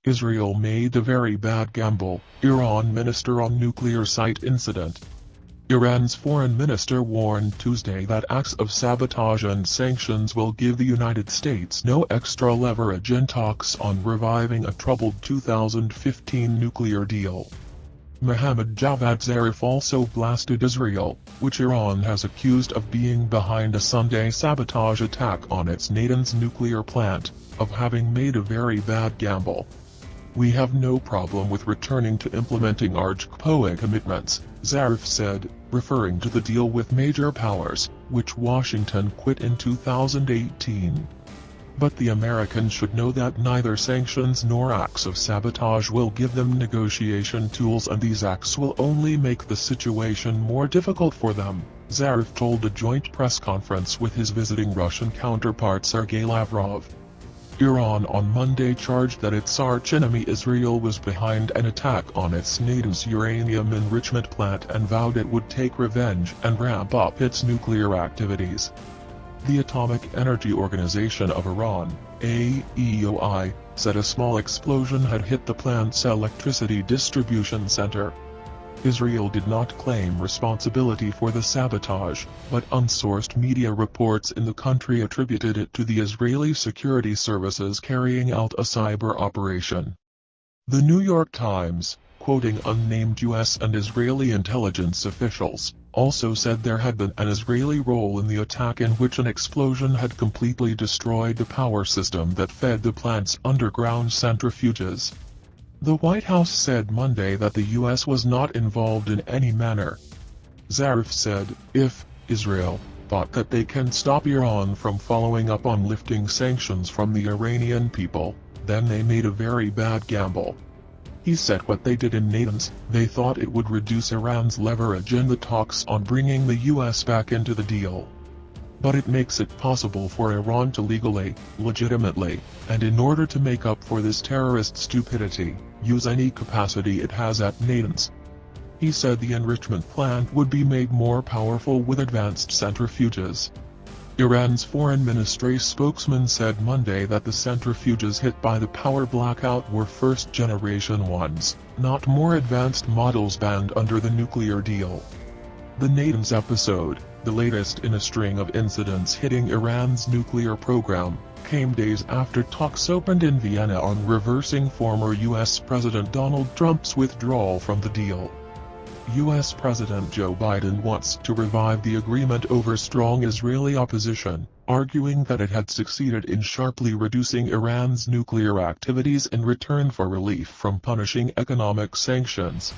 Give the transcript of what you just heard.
Israel made a very bad gamble, Iran minister on nuclear site incident. Iran's foreign minister warned Tuesday that acts of sabotage and sanctions will give the United States no extra leverage in talks on reviving a troubled 2015 nuclear deal. Mohammad Javad Zarif also blasted Israel, which Iran has accused of being behind a Sunday sabotage attack on its Natanz nuclear plant, of having made a very bad gamble. "We have no problem with returning to implementing our JCPOA commitments," Zarif said, referring to the deal with major powers, which Washington quit in 2018. But the Americans should know that neither sanctions nor acts of sabotage will give them negotiation tools, and these acts will only make the situation more difficult for them, Zarif told a joint press conference with his visiting Russian counterpart Sergei Lavrov. Iran on Monday charged that its archenemy Israel was behind an attack on its Natanz uranium enrichment plant and vowed it would take revenge and ramp up its nuclear activities. The Atomic Energy Organization of Iran, AEOI, said a small explosion had hit the plant's electricity distribution center. Israel did not claim responsibility for the sabotage, but unsourced media reports in the country attributed it to the Israeli security services carrying out a cyber operation. The New York Times, quoting unnamed U.S. and Israeli intelligence officials, also said there had been an Israeli role in the attack, in which an explosion had completely destroyed the power system that fed the plant's underground centrifuges. The White House said Monday that the U.S. was not involved in any manner. Zarif said, "If Israel thought that they can stop Iran from following up on lifting sanctions from the Iranian people, then they made a very bad gamble." He said what they did in Natanz, they thought it would reduce Iran's leverage in the talks on bringing the U.S. back into the deal. But it makes it possible for Iran to legally, legitimately, and in order to make up for this terrorist stupidity, use any capacity it has at Natanz. He said the enrichment plant would be made more powerful with advanced centrifuges. Iran's foreign ministry spokesman said Monday that the centrifuges hit by the power blackout were first-generation ones, not more advanced models banned under the nuclear deal. The Natanz episode, the latest in a string of incidents hitting Iran's nuclear program, came days after talks opened in Vienna on reversing former U.S. President Donald Trump's withdrawal from the deal. U.S. President Joe Biden wants to revive the agreement over strong Israeli opposition, arguing that it had succeeded in sharply reducing Iran's nuclear activities in return for relief from punishing economic sanctions.